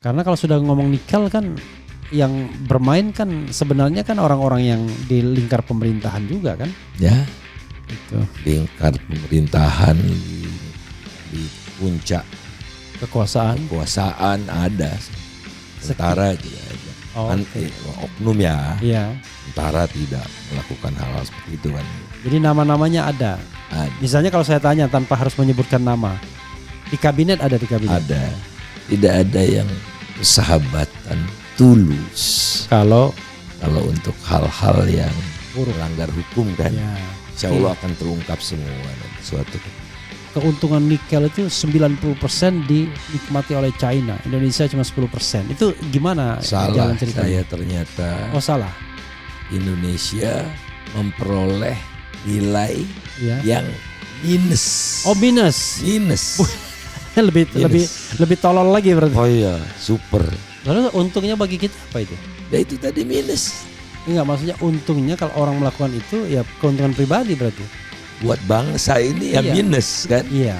Karena kalau sudah ngomong nikel kan yang bermain kan sebenarnya kan orang-orang yang di lingkar pemerintahan juga kan. Ya, Itu lingkar pemerintahan di puncak kekuasaan. ada. Tentara juga ada. Oh, Kan oke. oknum ya. Iya. Tentara tidak melakukan hal-hal seperti itu kan. Jadi nama-namanya ada. Ada. Misalnya kalau saya tanya tanpa harus menyebutkan nama. Di kabinet ada di kabinet. Ada. Tidak ada yang persahabatan tulus. Kalau Untuk hal-hal yang buruk. melanggar hukum kan. Ya. Insya Allah akan terungkap semua dan suatu Keuntungan nikel itu 90% dinikmati oleh China. Indonesia cuma 10%. Itu gimana salah jalan ceritanya? saya ternyata. Oh salah. Indonesia memperoleh nilai Ya. yang minus. Oh minus. lebih tolol lagi berarti. Oh iya, super. Lalu untungnya bagi kita apa itu? Ya itu tadi minus. Enggak, maksudnya untungnya kalau orang melakukan itu ya keuntungan pribadi berarti. Buat bangsa ini ya Iya. minus kan. Iya.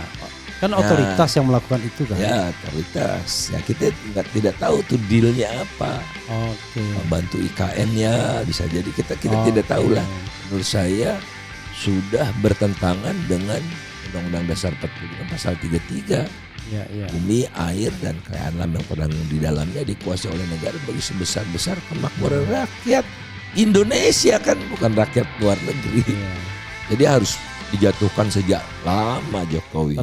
Kan otoritas yang melakukan itu kan. Ya otoritas. Ya kita tidak tahu tuh dealnya apa. Oke. Bantu IKN-nya bisa jadi kita Oh, tidak tahu lah. oke. Menurut saya sudah bertentangan dengan Undang-Undang Dasar 45 pasal 33. Iya. Bumi, air, dan kekayaan alam yang pada di dalamnya dikuasai oleh negara bagi sebesar-besar kemakmuran rakyat Indonesia kan, bukan rakyat luar negeri. Iya. Jadi harus dijatuhkan sejak lama Jokowi.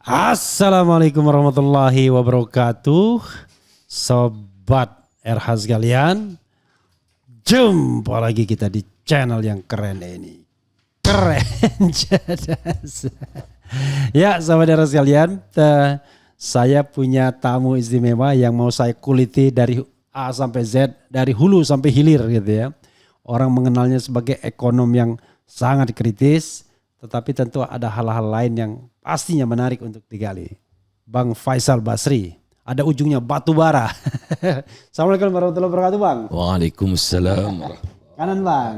Assalamualaikum warahmatullahi wabarakatuh. Sobat RH sekalian, jumpa lagi kita di channel yang keren ini. Keren cerdas. Ya sobat RH sekalian, saya punya tamu istimewa yang mau saya kuliti dari A sampai Z, dari hulu sampai hilir gitu ya. Orang mengenalnya sebagai ekonom yang sangat kritis, tetapi tentu ada hal-hal lain yang pastinya menarik untuk digali. Bang Faisal Basri, ada ujungnya batu bara. Assalamualaikum warahmatullahi wabarakatuh Bang. Waalaikumsalam. Kanan Bang.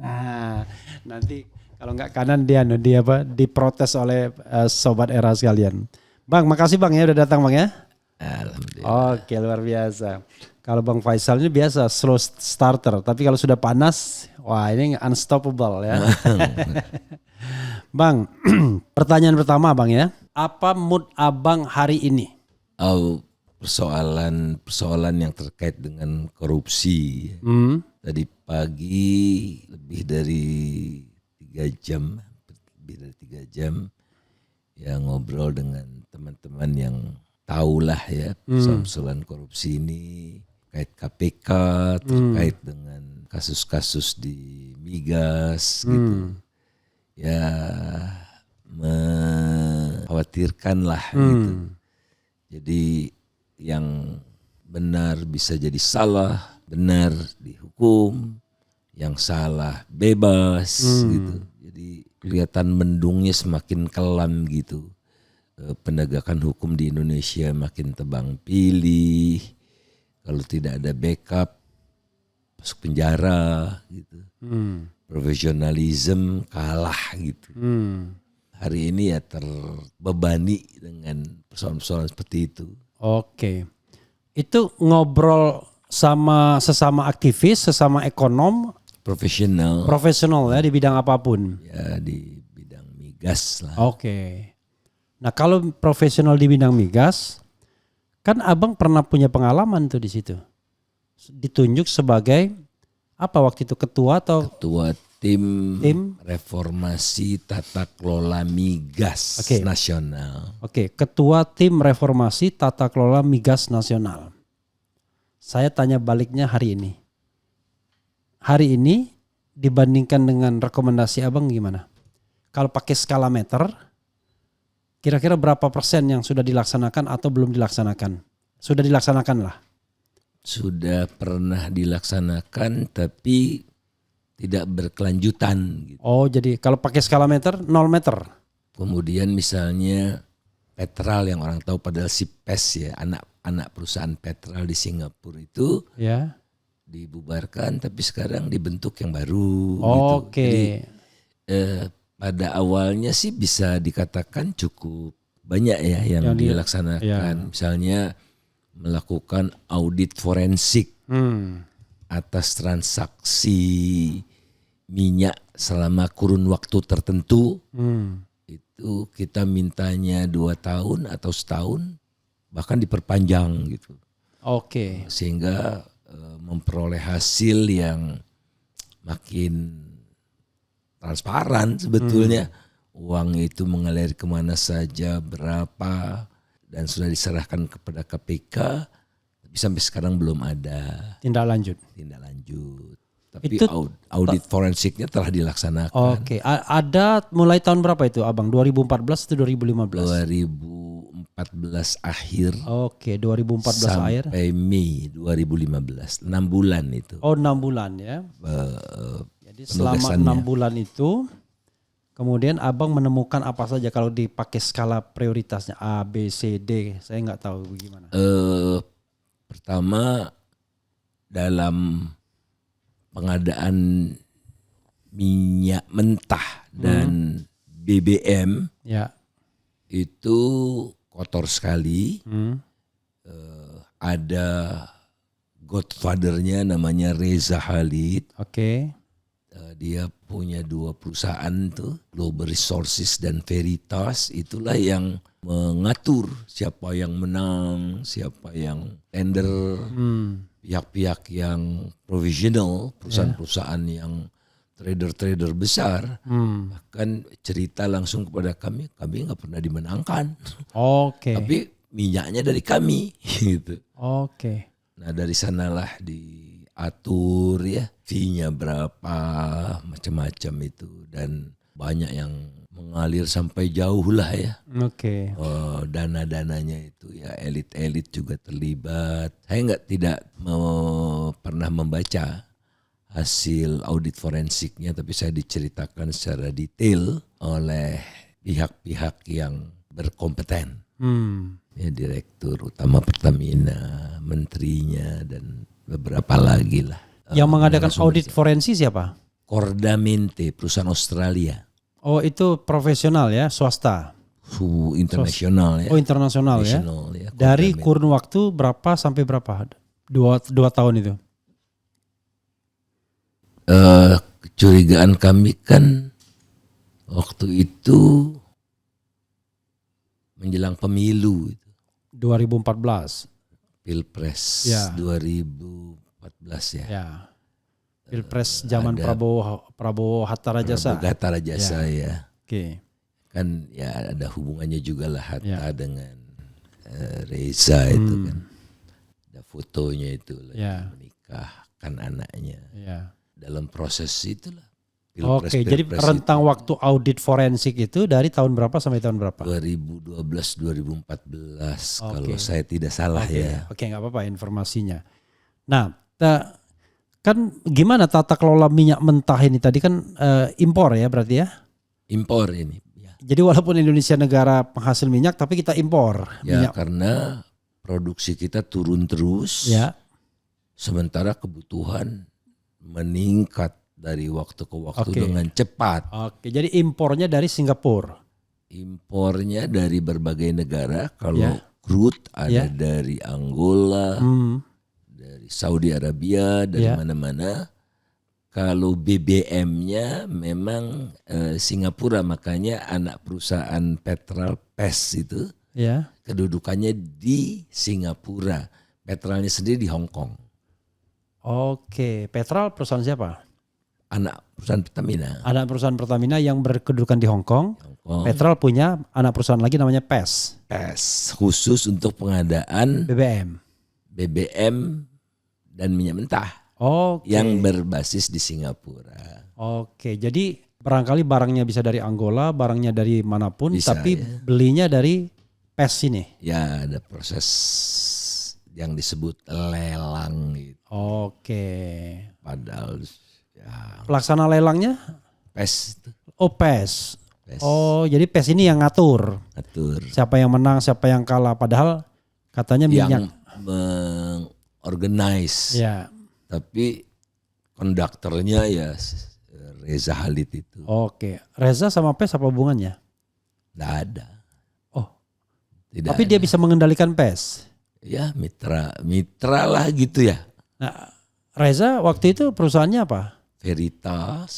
Nah, nanti kalau nggak kanan dia diprotes oleh sobat era sekalian. Bang, makasih Bang ya udah datang Bang ya. Alhamdulillah. Oke, luar biasa. Kalau Bang Faisal ini biasa slow starter, tapi kalau sudah panas, wah ini unstoppable ya. Bang, pertanyaan pertama Bang ya, apa mood Abang hari ini? Persoalan yang terkait dengan korupsi. Tadi pagi lebih dari 3 jam ya ngobrol dengan teman-teman yang tahulah ya persoalan korupsi ini. terkait KPK, terkait dengan kasus-kasus di migas gitu. Ya mengkhawatirkan lah gitu. Jadi yang benar bisa jadi salah, benar dihukum, yang salah bebas gitu. Jadi kelihatan mendungnya semakin kelam gitu. Penegakan hukum di Indonesia makin tebang pilih. Kalau tidak ada backup masuk penjara gitu. Profesionalisme kalah gitu. Hari ini ya terbebani dengan persoalan-persoalan seperti itu. Oke. Itu ngobrol sama sesama aktivis, sesama ekonom, profesional ya di bidang apapun. Ya di bidang migas lah. Oke. Nah kalau profesional di bidang migas, kan abang pernah punya pengalaman tuh di situ. Ditunjuk sebagai apa waktu itu, ketua atau? Ketua tim reformasi tata kelola migas nasional. Oke, ketua tim reformasi tata kelola migas nasional. Saya tanya baliknya hari ini. Hari ini dibandingkan dengan rekomendasi abang gimana? Kalau pakai skala meter, kira-kira berapa persen yang sudah dilaksanakan atau belum dilaksanakan? Sudah dilaksanakan lah. Sudah pernah dilaksanakan tapi tidak berkelanjutan. Gitu. Oh jadi kalau pakai skala meter 0 meter. Kemudian misalnya Petral yang orang tahu padahal si PES ya, anak perusahaan Petral di Singapura itu ya dibubarkan tapi sekarang dibentuk yang baru. Oke. Gitu. Jadi pada awalnya sih bisa dikatakan cukup banyak ya yang dilaksanakan. Misalnya melakukan audit forensik atas transaksi minyak selama kurun waktu tertentu. Itu kita mintanya 2 tahun atau setahun, bahkan diperpanjang gitu. Oke. Sehingga memperoleh hasil yang makin transparan sebetulnya. Uang itu mengalir kemana saja, berapa, dan sudah diserahkan kepada KPK. Tapi sampai sekarang belum ada tindak lanjut. Tapi itu, audit forensiknya telah dilaksanakan. Oke, ada mulai tahun berapa itu abang? 2014 atau 2015? 2014 akhir. Oke, 2014 akhir. Sampai Mei 2015, 6 bulan itu. Oh 6 bulan ya. Jadi selama 6 bulan itu, kemudian abang menemukan apa saja kalau dipakai skala prioritasnya A, B, C, D. Saya nggak tahu bagaimana. Pertama dalam pengadaan minyak mentah dan BBM itu kotor sekali. Ada godfathernya namanya Reza Khalid. Oke. Dia punya 2 perusahaan tuh, Global Resources dan Veritas. Itulah yang mengatur siapa yang menang, siapa yang tender. Pihak-pihak yang provisional, perusahaan-perusahaan yang trader-trader besar, bahkan cerita langsung kepada kami nggak pernah dimenangkan. Oke. Tapi minyaknya dari kami, gitu. Oke. Nah dari sanalah diatur ya, fee-nya berapa, macam-macam itu, dan banyak yang mengalir sampai jauh lah ya. Oke. Dana-dananya itu ya elit-elit juga terlibat. Saya tidak pernah membaca hasil audit forensiknya, tapi saya diceritakan secara detail oleh pihak-pihak yang berkompeten. Ya, Direktur Utama Pertamina, menterinya dan beberapa lagi lah. Yang mengadakan audit forensik siapa? Cordamente, perusahaan Australia. Oh itu profesional ya, swasta. Internasional ya. Oh internasional ya. Dari kurun waktu berapa sampai berapa? 2 tahun itu. Kecurigaan kami kan waktu itu menjelang pemilu. 2014. Pilpres 2014 ya. Ya. Pilpres zaman Prabowo Hatta Rajasa. Hatta Rajasa ya. Oke. Kan ya ada hubungannya juga lah Hatta dengan Reza itu kan. Ada ada fotonya itu lagi Ya. menikahkan anaknya. Ya. Dalam proses itulah. Oke, jadi Pilpres rentang itu. waktu audit forensik itu dari tahun berapa sampai tahun berapa? 2012-2014 Oke. kalau saya tidak salah ya. Oke, nggak apa-apa informasinya. Nah, kan gimana tata kelola minyak mentah ini tadi kan impor ya berarti ya? Impor ini. Ya, Jadi walaupun Indonesia negara penghasil minyak, tapi kita impor minyak. karena produksi kita turun terus. Ya, Sementara kebutuhan meningkat dari waktu ke waktu Oke. dengan cepat. oke. Jadi impornya dari Singapura. Impornya dari berbagai negara. Kalau Ya. crude ada Ya. dari Angola, dari Saudi Arabia, dari Ya. mana-mana. Kalau BBM-nya memang Singapura, makanya anak perusahaan Petral PES itu Ya. kedudukannya di Singapura. Petralnya sendiri di Hong Kong. Oke, Petral perusahaan siapa? Anak perusahaan Pertamina. Anak perusahaan Pertamina yang berkedudukan di Hong Kong. Hong Kong. Petral punya anak perusahaan lagi namanya PES, PES khusus untuk pengadaan BBM. BBM dan minyak mentah Oke. yang berbasis di Singapura. Oke, jadi barangkali barangnya bisa dari Angola, barangnya dari manapun, Bisa, tapi ya. belinya dari PES ini. Ya, ada proses yang disebut lelang gitu. Oke. Padahal ya Pelaksana lelangnya? PES itu Oh, PES. PES Oh, jadi PES ini yang ngatur atur siapa yang menang, siapa yang kalah. Padahal katanya minyak. yang mengorganize. Ya. Tapi konduktornya ya Reza Khalid itu. Oke. Reza sama PES apa hubungannya? Nggak ada. Oh. Tidak Tapi ada. dia bisa mengendalikan PES. Ya mitra lah gitu ya. Nah, Reza waktu itu perusahaannya apa? Veritas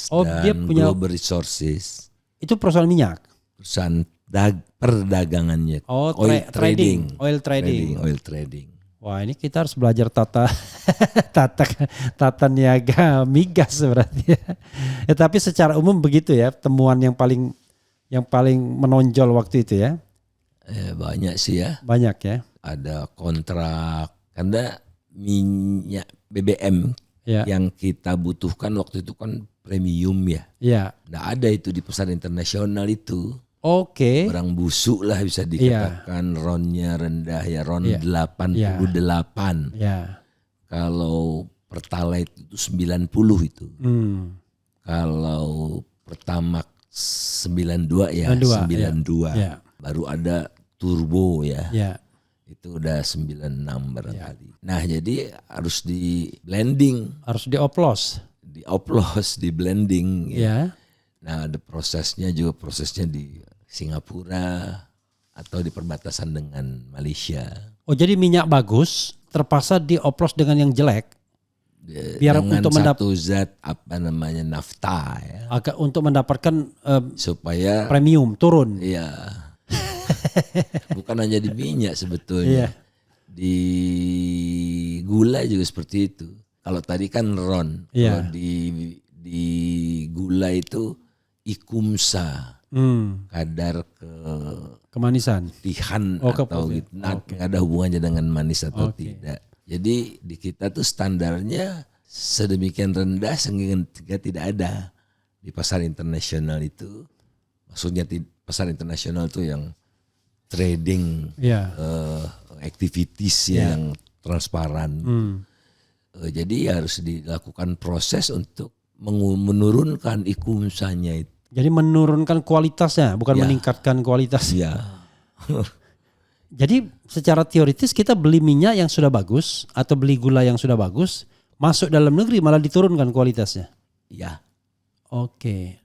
Oh, dan dia punya- Global Resources. Itu perusahaan minyak. Perusahaan perdagangannya. Oh, Oil trading. trading. Oil trading. Oil trading. Wah, ini kita harus belajar tata niaga migas berarti ya. Ya, tapi secara umum begitu ya, temuan yang paling menonjol waktu itu ya. Banyak sih ya. Banyak ya. Ada kontrak. Karena minyak BBM Ya. yang kita butuhkan waktu itu kan premium ya. Ya. Nggak ada itu di pasar internasional itu. Oke. Barang busuk lah bisa dikatakan. Ronnya rendah ya. Ron Iya. 88. Ya. Kalau Pertalite itu 90 itu. Kalau Pertamax 92 ya. 92. Ya. Baru ada turbo ya. Ya. Itu udah 96 barangkali. Nah jadi harus di blending. Harus dioplos. Dioplos, di blending. Ya. Nah ada prosesnya juga di Singapura atau di perbatasan dengan Malaysia. Oh, jadi minyak bagus terpaksa dioplos dengan yang jelek. Biar Dengan untuk satu zat apa namanya nafta ya. agak untuk mendapatkan Supaya premium turun. ya bukan hanya di minyak Iya. sebetulnya. Di gula juga seperti itu. Kalau tadi kan ron, Iya. kalau di gula itu ikumsa, kadar Kemanisan. keputihan Oh, atau keputihan. gitu. Nah, nggak ada hubungannya dengan manis atau tidak. Jadi di kita tuh standarnya sedemikian rendah sehingga tidak ada di pasar internasional itu. Maksudnya pasar internasional tuh yang trading Ya. activities yang transparan. Jadi harus dilakukan proses untuk menurunkan ikumsanya itu. Jadi menurunkan kualitasnya, bukan Ya. meningkatkan kualitas. Ya, Jadi secara teoritis kita beli minyak yang sudah bagus atau beli gula yang sudah bagus, masuk dalam negeri malah diturunkan kualitasnya. ya, Oke.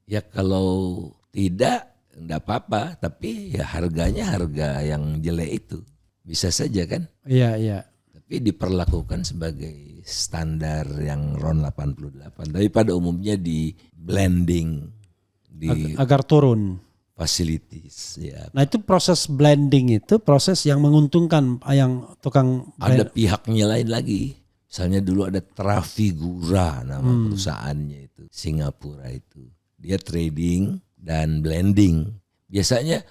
ya kalau tidak enggak apa-apa, tapi ya harganya harga yang jelek itu bisa saja kan. Iya, iya. Tapi diperlakukan sebagai standar yang RON 88. Tapi pada umumnya di blending di Agar turun. facilities ya. Nah, itu proses blending itu proses yang menguntungkan yang tukang Ada pihaknya lain lagi. Misalnya dulu ada Trafigura nama perusahaannya itu, Singapura itu. Dia trading dan blending. Biasanya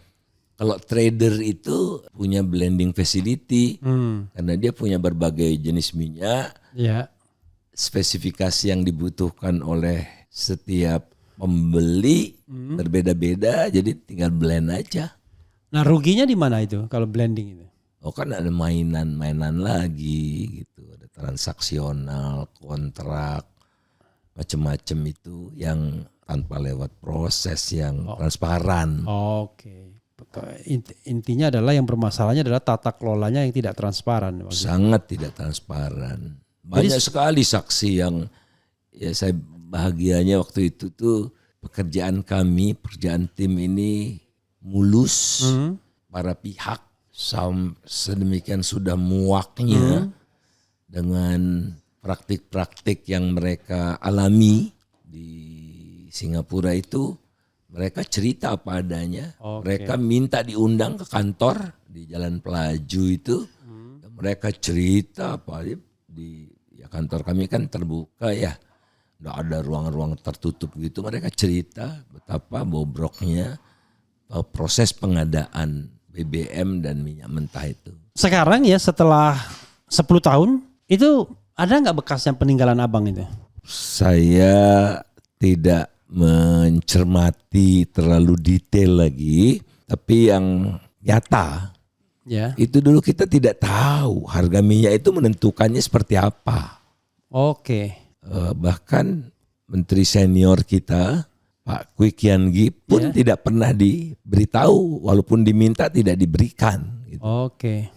Kalau trader itu punya blending facility karena dia punya berbagai jenis minyak, Ya. spesifikasi yang dibutuhkan oleh setiap pembeli berbeda-beda, jadi tinggal blend aja. Nah, ruginya di mana itu kalau blending itu? Oh kan ada mainan-mainan lagi gitu, ada transaksional, kontrak, macam-macam itu yang tanpa lewat proses yang transparan. Oke. Intinya adalah yang bermasalahnya adalah tata kelolanya yang tidak transparan. Sangat tidak transparan. Banyak sekali saksi yang ya saya bahagianya waktu itu tuh pekerjaan tim ini mulus. Para pihak sedemikian sudah muaknya dengan praktik-praktik yang mereka alami di Singapura itu. Mereka cerita apa adanya. Mereka minta diundang ke kantor di Jalan Pelaju itu. Mereka cerita apa di kantor kami kan terbuka ya. Nggak ada ruang-ruang tertutup gitu. Mereka cerita betapa bobroknya proses pengadaan BBM dan minyak mentah itu. Sekarang ya setelah 10 tahun itu ada nggak bekasnya peninggalan abang itu? Saya tidak mencermati terlalu detail lagi, tapi yang nyata itu dulu kita tidak tahu harga minyak itu menentukannya seperti apa. Oke. Bahkan menteri senior kita Pak Kwi Kian Gi pun tidak pernah diberitahu, walaupun diminta tidak diberikan. Gitu. Oke.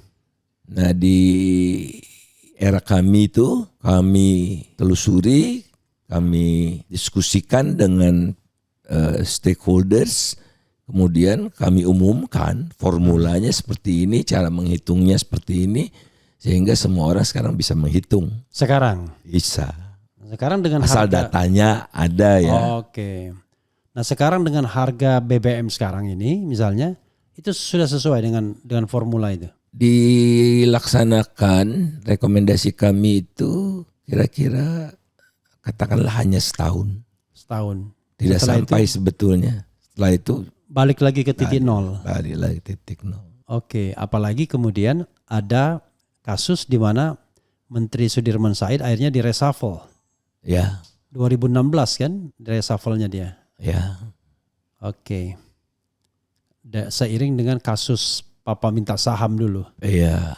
Nah di era kami itu kami telusuri, kami diskusikan dengan stakeholders, kemudian kami umumkan formulanya seperti ini, cara menghitungnya seperti ini, sehingga semua orang sekarang bisa menghitung. Sekarang? Bisa. Sekarang dengan asal harga, datanya ada ya. Oke. Nah sekarang dengan harga BBM sekarang ini misalnya, itu sudah sesuai dengan formula itu? Dilaksanakan rekomendasi kami itu kira-kira katakanlah hanya setahun. Tidak setelah sampai itu, sebetulnya. Setelah itu balik lagi ke titik nol. Balik lagi titik nol. Oke, apalagi kemudian ada kasus di mana Menteri Sudirman Said akhirnya direshuffle. Ya. 2016 kan reshuffle-nya dia. Ya. Oke. Seiring dengan kasus Papa minta saham dulu. Iya.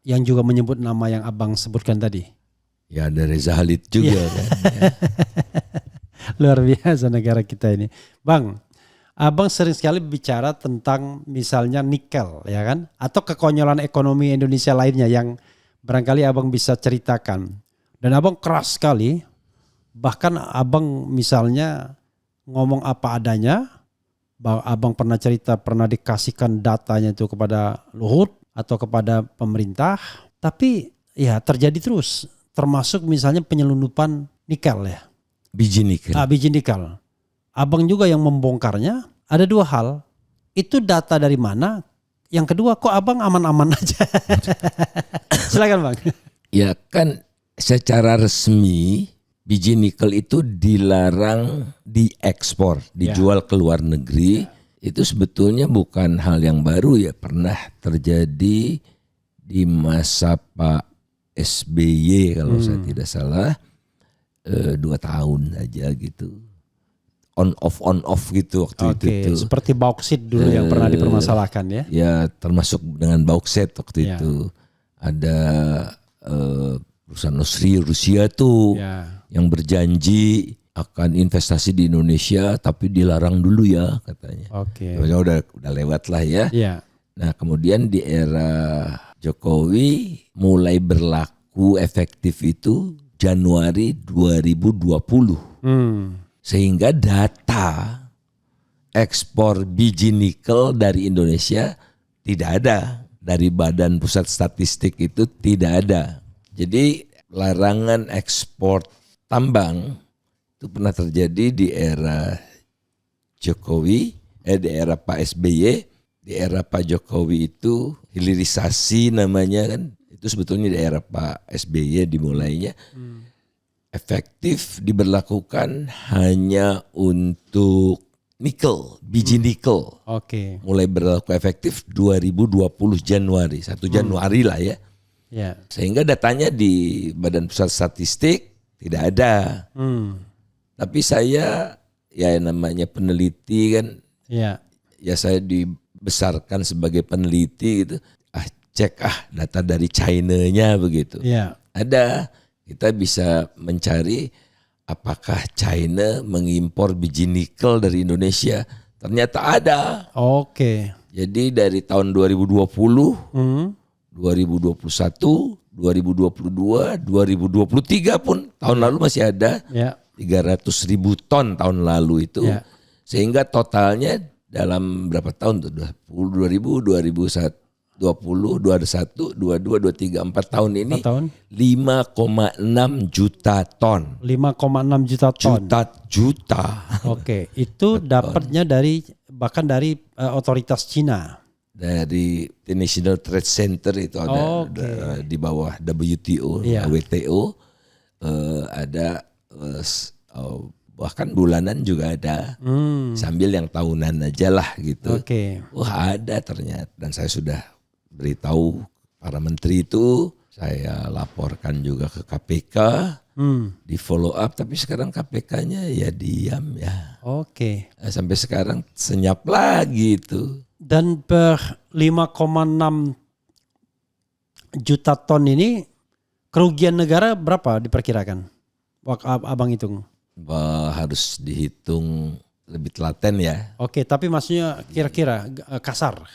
Yang juga menyebut nama yang abang sebutkan tadi. Ya ada Reza Halid juga kan. Ya. Luar biasa negara kita ini. Bang, abang sering sekali bicara tentang misalnya nikel ya kan. Atau kekonyolan ekonomi Indonesia lainnya yang barangkali abang bisa ceritakan. Dan abang keras sekali. Bahkan abang misalnya ngomong apa adanya. Abang pernah cerita pernah dikasihkan datanya itu kepada Luhut atau kepada pemerintah. Tapi ya terjadi terus. Termasuk misalnya penyelundupan nikel ya. Biji nikel. Biji nikel. Abang juga yang membongkarnya. Ada dua hal. Itu data dari mana? Yang kedua kok abang aman-aman aja. Silakan bang. Ya kan secara resmi biji nikel itu dilarang diekspor, dijual ke luar negeri. Itu sebetulnya bukan hal yang baru ya. Pernah terjadi di masa Pak SBY kalau saya tidak salah. 2 tahun aja gitu, on off gitu waktu itu. Seperti bauksit dulu yang pernah dipermasalahkan ya? Ya termasuk dengan bauksit waktu itu. Ada perusahaan Rusia tuh yang berjanji akan investasi di Indonesia tapi dilarang dulu ya katanya. Udah lewat lah ya. Nah kemudian di era Jokowi mulai berlaku efektif itu Januari 2020. Sehingga data ekspor biji nikel dari Indonesia tidak ada. Dari Badan Pusat Statistik itu tidak ada. Jadi larangan ekspor tambang itu pernah terjadi di era Jokowi, di era Pak SBY. Di era Pak Jokowi itu hilirisasi namanya kan. Itu sebetulnya di era Pak SBY dimulainya. Efektif diberlakukan hanya untuk nikel, biji nikel. Oke. Mulai berlaku efektif 2020 Januari, 1 Januari lah ya. Ya. Sehingga datanya di Badan Pusat Statistik tidak ada. Tapi saya ya namanya peneliti kan, Ya. ya saya dibesarkan sebagai peneliti gitu. Cek data dari China-nya begitu. Ya. Ada, kita bisa mencari apakah China mengimpor biji nikel dari Indonesia. Ternyata ada. Oke. Jadi dari tahun 2020, 2021, 2022, 2023 pun tahun lalu masih ada. Ya. 300.000 ton tahun lalu itu. Ya. Sehingga totalnya dalam berapa tahun tuh? 2000, 2001, 20, 21, 22, 23, 4 tahun ini 4 tahun. 5,6 juta ton. 5,6 juta ton. Juta. Oke, itu dapatnya bahkan dari otoritas Cina. Dari International Trade Center itu ada, di bawah WTO, Iya. WTO ada bahkan bulanan juga ada. Sambil yang tahunan aja lah gitu. Oke. Wah ada ternyata, dan saya sudah beritahu para menteri itu, saya laporkan juga ke KPK, di follow up, tapi sekarang KPK-nya ya diam ya. Oke. Sampai sekarang senyap lagi itu. Dan per 5,6 juta ton ini kerugian negara berapa diperkirakan? Abang hitung. Harus dihitung lebih telaten ya. Oke, tapi maksudnya kira-kira kasar.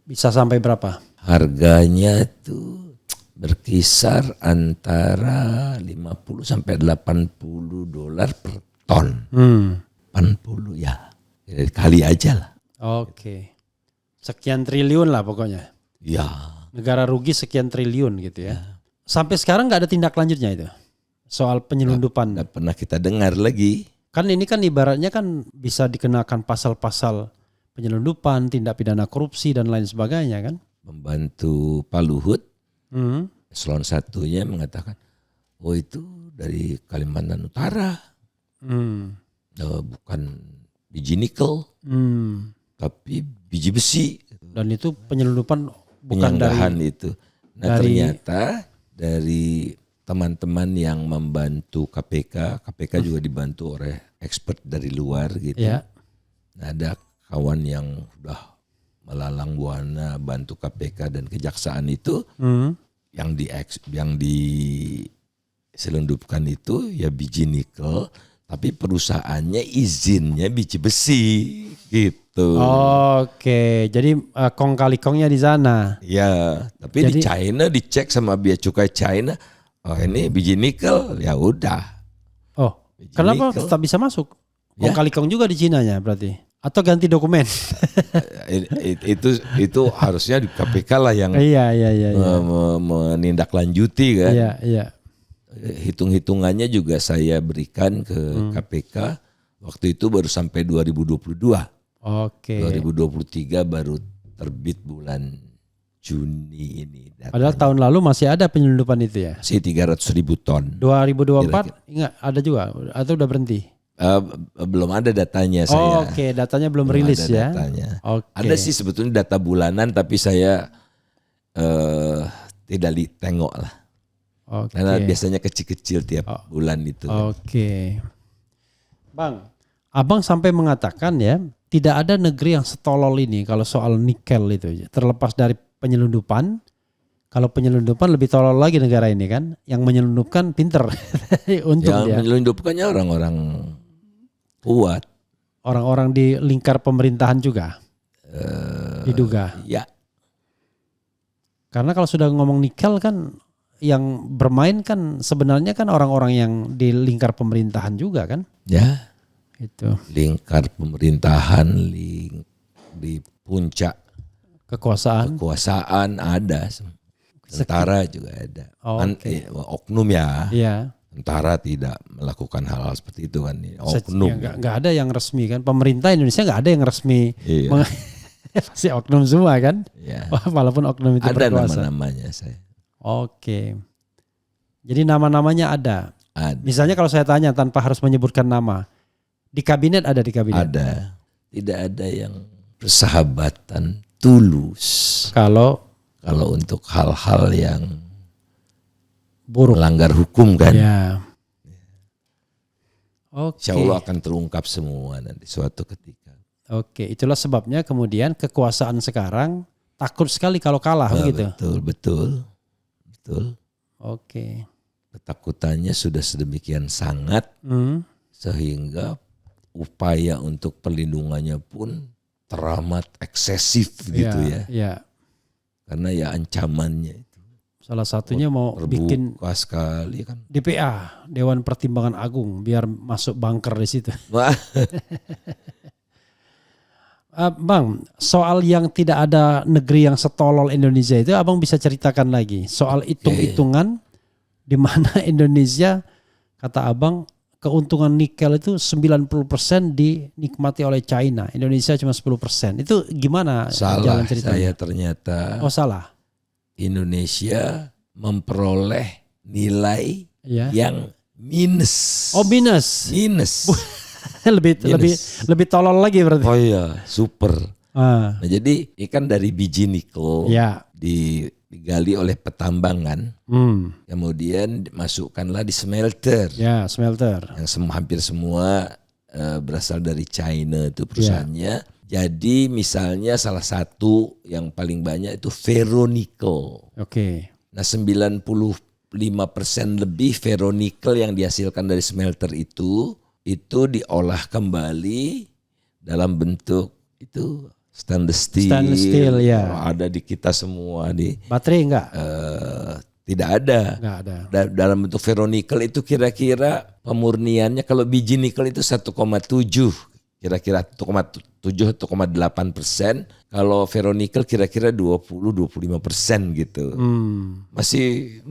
Bisa sampai berapa? Harganya tuh berkisar antara 50 sampai 80 dolar per ton. 80 ya. Jadi kali aja lah. Oke. Sekian triliun lah pokoknya. Ya. Negara rugi sekian triliun gitu ya. Sampai sekarang nggak ada tindak lanjutnya itu? Soal penyelundupan. Nggak pernah kita dengar lagi. Kan ini kan ibaratnya kan bisa dikenakan pasal-pasal penyelundupan, tindak pidana korupsi dan lain sebagainya kan. Membantu Pak Luhut, eselon satunya mengatakan, oh itu dari Kalimantan Utara, bukan biji nikel, tapi biji besi. Dan itu penyelundupan bukan dari itu. Nah ternyata dari teman-teman yang membantu KPK juga dibantu oleh expert dari luar gitu. Ya. Nah, ada kawan yang udah melalang buana bantu KPK dan kejaksaan itu, yang diselundupkan itu ya biji nikel, tapi perusahaannya izinnya biji besi gitu. Oke, jadi kong kali kongnya di sana. Ya, tapi di China dicek sama bea cukai China, oh ini biji nikel, ya udah. Oh, biji kenapa nikel tetap bisa masuk? Kong kali kong juga di Cina-nya berarti? Atau ganti dokumen? itu harusnya di KPK lah yang menindaklanjuti kan. Iya. Hitung-hitungannya juga saya berikan ke KPK. Waktu itu baru sampai 2022. Oke. 2023 baru terbit bulan Juni ini. Padahal tahun lalu masih ada penyelundupan itu ya? Masih 300.000 ton. 2024 ingat ada juga atau udah berhenti? Belum ada datanya saya. Oke, datanya belum rilis ya. Datanya. Okay. Ada sih sebetulnya data bulanan tapi saya tidak tengok lah. Okay. Karena biasanya kecil-kecil tiap bulan itu. Oke. Bang, abang sampai mengatakan ya, tidak ada negeri yang setolol ini kalau soal nikel itu. Terlepas dari penyelundupan, kalau penyelundupan lebih tolol lagi negara ini kan. Yang menyelundupkan pinter. Untung yang dia. menyelundupkannya orang-orang kuat. Orang-orang di lingkar pemerintahan juga. Diduga. Ya. Karena kalau sudah ngomong nikel kan yang bermain kan sebenarnya kan orang-orang yang di lingkar pemerintahan juga kan. Ya. Itu. Lingkar pemerintahan, di puncak kekuasaan ada. Tentara juga ada. Oknum ya. Iya. Tentara tidak melakukan hal-hal seperti itu kan. Oknum. Nggak ada yang resmi kan. Pemerintah Indonesia nggak ada yang resmi. Iya. Pasti oknum semua kan. Iya. Walaupun oknum itu ada berkuasa. Ada nama-namanya saya. Oke. Jadi nama-namanya ada. Ada. Misalnya kalau saya tanya tanpa harus menyebutkan nama. Di kabinet ada di kabinet. Ada. Tidak ada yang persahabatan tulus. Kalau untuk hal-hal yang buruk, melanggar hukum kan. ya. Oke. Insya Allah akan terungkap semua nanti suatu ketika. Oke, itulah sebabnya kemudian kekuasaan sekarang takut sekali kalau kalah begitu. Betul. Oke. Ketakutannya sudah sedemikian sangat sehingga upaya untuk perlindungannya pun teramat eksesif gitu ya. Iya. Karena ya ancamannya itu Salah satunya mau bikin terbuka sekali kan. DPA, Dewan Pertimbangan Agung, biar masuk bunker di situ. Wah, Bang, soal yang tidak ada negeri yang setolol Indonesia itu abang bisa ceritakan lagi. Soal hitung-hitungan di mana Indonesia, kata abang, keuntungan nikel itu 90% dinikmati oleh China. Indonesia cuma 10%. Itu gimana salah jalan ceritanya? saya ternyata. Oh salah. Indonesia memperoleh nilai Ya. yang minus. Oh minus. lebih tolol lagi berarti. Oh iya, super. Ah. Nah, jadi ikan dari biji nikel Ya. digali oleh petambangan, kemudian dimasukkanlah di smelter. Ya, smelter. Yang hampir semua berasal dari China itu perusahaannya. Jadi misalnya salah satu yang paling banyak itu ferronikel. Oke. Nah 95% lebih ferronikel yang dihasilkan dari smelter itu diolah kembali dalam bentuk itu stainless steel. Stainless steel, ya. Ada di kita semua di. Baterai enggak? Tidak ada. Enggak ada. Dalam bentuk ferronikel itu kira-kira pemurniannya kalau biji nikel itu 1,7, kira-kira 1,7-1,8%. Kalau ferronikel kira-kira 20-25% gitu. Masih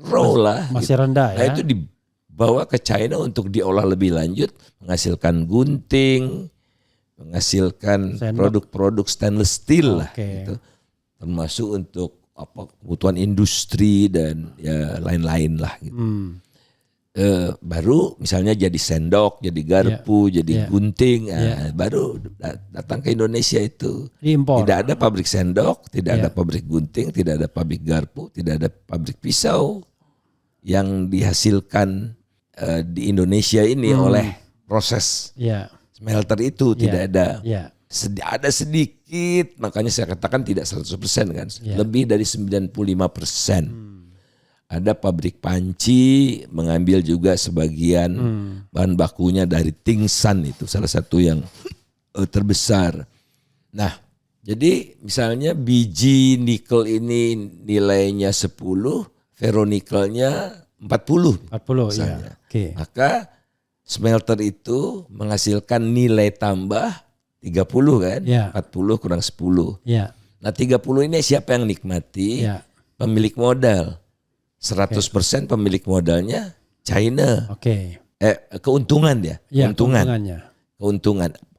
raw lah. Masih gitu. rendah ya. Nah itu dibawa ke China untuk diolah lebih lanjut, menghasilkan gunting, menghasilkan produk-produk stainless steel lah. Gitu. Termasuk untuk kebutuhan industri dan ya lain-lain lah. Gitu. Baru misalnya jadi sendok, jadi garpu, jadi gunting, baru datang ke Indonesia itu. Diimpor. Tidak ada pabrik sendok, tidak ada pabrik gunting, tidak ada pabrik garpu, tidak ada pabrik pisau yang dihasilkan di Indonesia ini oleh proses smelter itu tidak ada. Ada sedikit, makanya saya katakan tidak 100% kan, lebih dari 95%. Ada pabrik panci mengambil juga sebagian bahan bakunya dari Tingsan, itu salah satu yang terbesar. Nah, jadi misalnya biji nikel ini nilainya 10, ferronikelnya 40 misalnya. Maka smelter itu menghasilkan nilai tambah 30 kan, 40 kurang 10. Nah 30 ini siapa yang nikmati? Pemilik modal. 100% pemilik modalnya China. Keuntungan dia. Keuntungan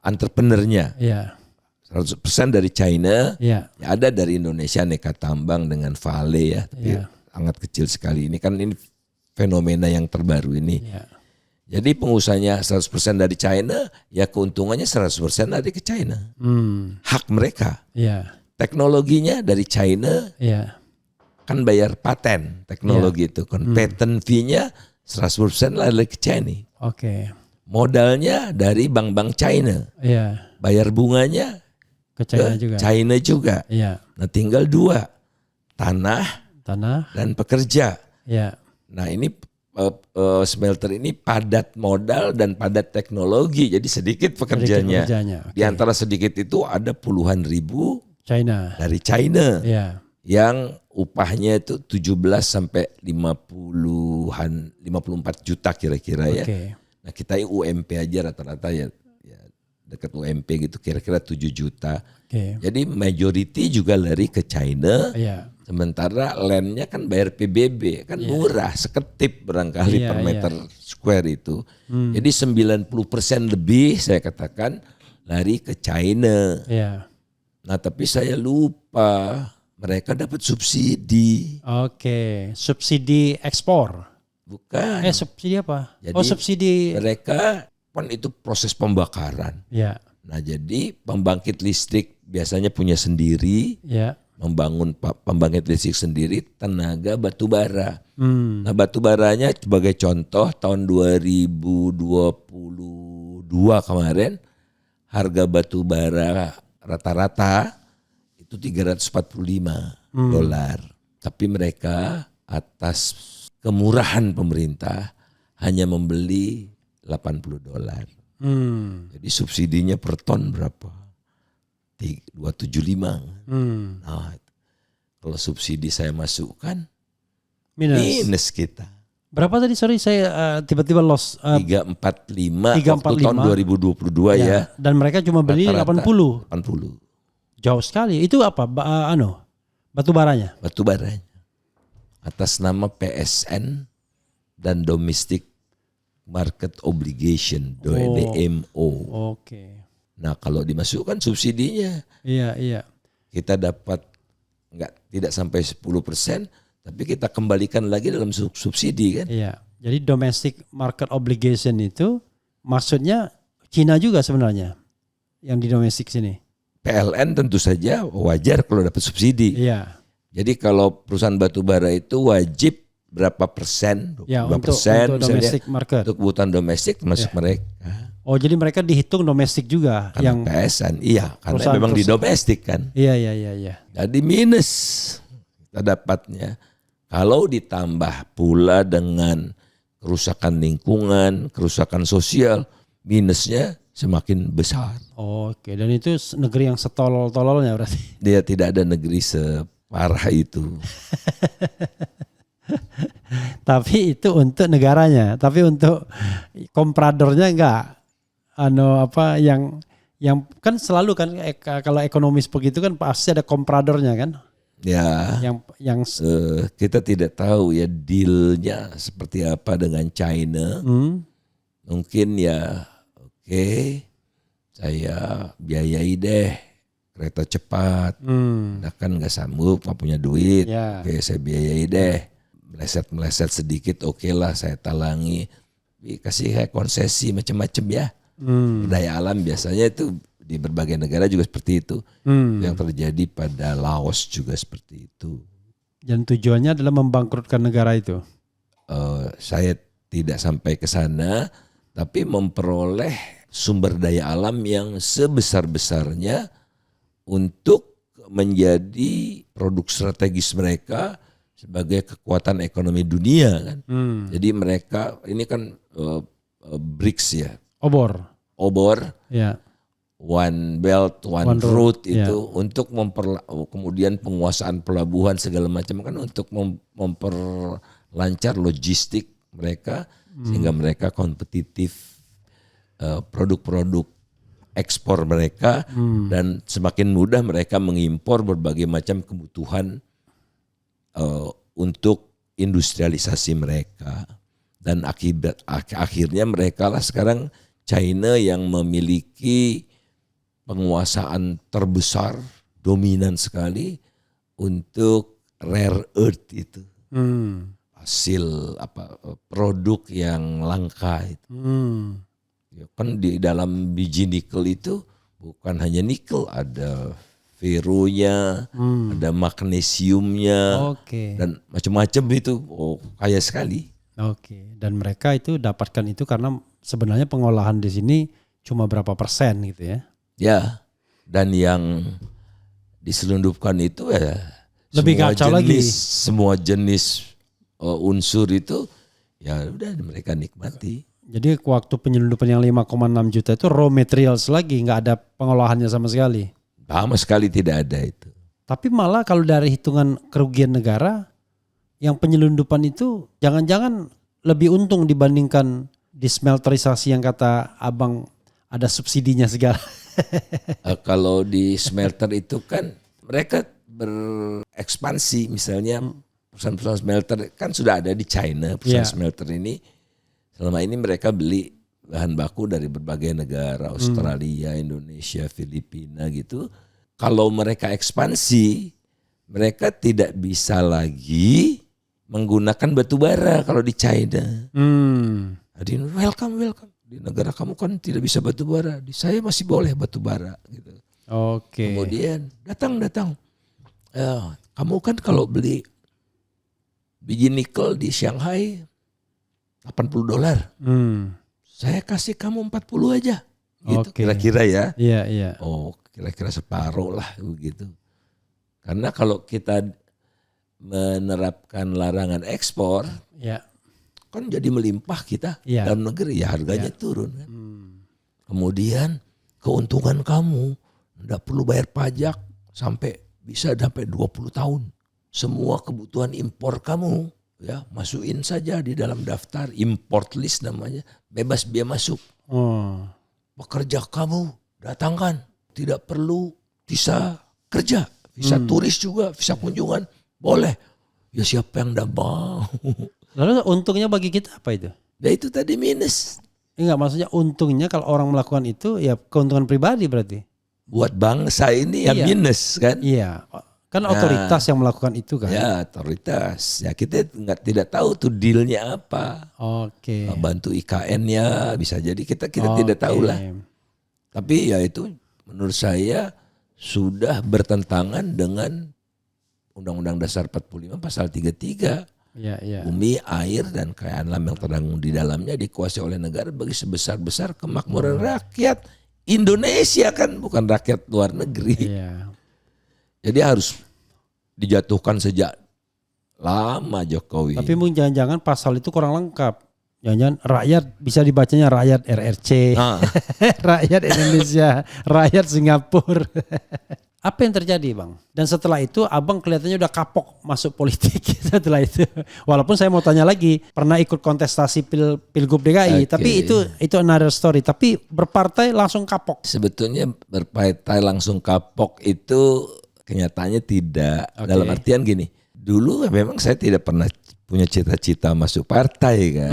entrepreneurnya. 100% dari China. Ada dari Indonesia aneka tambang dengan Vale ya, tapi sangat kecil sekali. Ini kan fenomena yang terbaru ini. Jadi pengusahanya 100% dari China, ya keuntungannya 100% dari ke China. Hak mereka. Teknologinya dari China. Kan bayar paten teknologi itu kan. Patent fee-nya 100% lari ke China. Modalnya dari bank-bank China. Bayar bunganya ke China juga. Nah tinggal dua, tanah dan pekerja. Nah ini smelter ini padat modal dan padat teknologi, jadi sedikit pekerjanya. Di antara sedikit itu ada puluhan ribu dari China. Yang upahnya itu 17 sampai 54 juta kira-kira ya. Nah kita UMP aja rata-rata ya dekat UMP gitu kira-kira 7 juta. Jadi majority juga lari ke China. Sementara landnya kan bayar PBB kan murah, seketip barangkali per meter square itu. Jadi 90% lebih saya katakan lari ke China. Nah tapi saya lupa. Mereka dapat subsidi. Subsidi ekspor. Bukan. Subsidi apa? Jadi subsidi. Mereka kan itu proses pembakaran. Ya. Nah jadi pembangkit listrik biasanya punya sendiri, Ya. membangun pembangkit listrik sendiri tenaga batu bara. Nah batu baranya sebagai contoh tahun 2022 kemarin harga batu bara rata-rata itu $345. Tapi mereka atas kemurahan pemerintah hanya membeli $80. Jadi subsidinya per ton berapa? 275. Nah, kalau subsidi saya masukkan minus kita. Berapa tadi? Sorry saya tiba-tiba lost. 345 waktu tahun 2022 ya. Dan mereka cuma beli Rata-rata 80. Jauh sekali. Itu apa? Batu baranya? Batu baranya. Atas nama PSN dan Domestic Market Obligation, DMO. Oke. Nah kalau dimasukkan subsidinya, Iya. kita dapat tidak sampai 10%, tapi kita kembalikan lagi dalam subsidi kan? Iya. Jadi domestic market obligation itu maksudnya Cina juga sebenarnya yang di domestik sini. PLN tentu saja wajar kalau dapat subsidi. Iya. Jadi kalau perusahaan batubara itu wajib berapa persen, 20% Ya, untuk misalnya domestic market. untuk kebutuhan domestik termasuk mereka. Oh jadi mereka dihitung domestik juga Karena yang PSN, iya karena memang di domestik kan. Iya. Jadi minus kita dapatnya. Kalau ditambah pula dengan kerusakan lingkungan, kerusakan sosial, minusnya semakin besar. Oke, dan itu negeri yang setolol-tololnya berarti. Dia tidak ada negeri separah itu. Tapi itu untuk negaranya, tapi untuk kompradornya enggak. Yang kan selalu kan kalau ekonomis begitu kan pasti ada kompradornya kan. Ya. Yang Kita tidak tahu ya dealnya seperti apa dengan China. Mungkin ya oke, saya biayai deh kereta cepat. Nah kan nggak sanggup, nggak punya duit. Ya. Oke, saya biayai deh. Meleset sedikit, oke lah saya talangi. Kasih kayak konsesi macam-macam ya. Daya alam biasanya itu di berbagai negara juga seperti itu. Yang terjadi pada Laos juga seperti itu. Dan tujuannya adalah membangkrutkan negara itu. Saya tidak sampai ke sana, tapi memperoleh sumber daya alam yang sebesar-besarnya untuk menjadi produk strategis mereka sebagai kekuatan ekonomi dunia kan. Jadi mereka ini kan BRICS ya. Obor. Ya. One Belt, One Road itu ya. Untuk kemudian penguasaan pelabuhan segala macam kan untuk memperlancar logistik mereka sehingga mereka kompetitif produk-produk ekspor mereka dan semakin mudah mereka mengimpor berbagai macam kebutuhan untuk industrialisasi mereka dan akhirnya mereka lah sekarang China yang memiliki penguasaan terbesar, dominan sekali untuk rare earth itu. Hasil produk yang langka itu. Ya kan di dalam biji nikel itu bukan hanya nikel, ada feronya, ada magnesiumnya, dan macam-macam itu. Kaya sekali. Oke, dan mereka itu dapatkan itu karena sebenarnya pengolahan di sini cuma berapa persen gitu ya? Ya, dan yang diselundupkan itu ya lebih kacau lagi. Semua jenis unsur itu ya udah mereka nikmati. Jadi waktu penyelundupan yang 5,6 juta itu raw materials lagi, nggak ada pengolahannya sama sekali. Sama sekali tidak ada itu. Tapi malah kalau dari hitungan kerugian negara, yang penyelundupan itu jangan-jangan lebih untung dibandingkan di smelterisasi yang kata abang ada subsidinya segala. Kalau di smelter itu kan mereka berekspansi, misalnya perusahaan-perusahaan smelter kan sudah ada di China, perusahaan smelter ini selama ini mereka beli bahan baku dari berbagai negara, Australia, Indonesia, Filipina gitu. Kalau mereka ekspansi, mereka tidak bisa lagi menggunakan batu bara kalau di China. Jadi welcome. di negara kamu kan tidak bisa batu bara, di saya masih boleh batu bara gitu. Oke. Kemudian datang. Kamu kan kalau beli biji nikel di Shanghai $80, saya kasih kamu 40 aja. Gitu Oke. kira-kira ya. Iya. Oh, kira-kira separuh lah begitu. Karena kalau kita menerapkan larangan ekspor, Ya. kan jadi melimpah kita Iya. dalam negeri, ya harganya turun kan. Kemudian keuntungan kamu tidak perlu bayar pajak bisa sampai 20 tahun. Semua kebutuhan impor kamu ya masukin saja di dalam daftar import list namanya, bebas biaya masuk. Oh. Pekerja kamu datangkan, tidak perlu visa kerja, visa turis juga, visa kunjungan boleh. Ya siapa yang tidak mau? Lalu untungnya bagi kita apa itu? Ya itu tadi minus. Enggak, maksudnya untungnya kalau orang melakukan itu ya keuntungan pribadi berarti. Buat bangsa ini ya Iya. minus kan. Iya. Kan otoritas yang melakukan itu kan. Ya otoritas. Ya kita tidak tahu tuh dealnya apa. Oke. Bantu IKN-nya bisa jadi kita tidak tahu lah. Tapi ya itu menurut saya sudah bertentangan dengan Undang-Undang Dasar 45 pasal 33. Iya. Bumi, air, dan kekayaan alam yang terkandung di dalamnya dikuasai oleh negara bagi sebesar-besar kemakmuran rakyat Indonesia kan, bukan rakyat luar negeri. Iya. Jadi harus dijatuhkan sejak lama Jokowi. Tapi mungkin jangan-jangan pasal itu kurang lengkap. Jangan-jangan rakyat bisa dibacanya rakyat RRC, Nah, rakyat Indonesia, rakyat Singapura. Apa yang terjadi Bang? Dan setelah itu Abang kelihatannya udah kapok masuk politik setelah itu. Walaupun saya mau tanya lagi, pernah ikut kontestasi Pilgub DKI, Oke. tapi itu another story. Tapi berpartai langsung kapok. sebetulnya berpartai langsung kapok itu kenyataannya tidak. Oke. Dalam artian gini, dulu memang saya tidak pernah punya cita-cita masuk partai kan.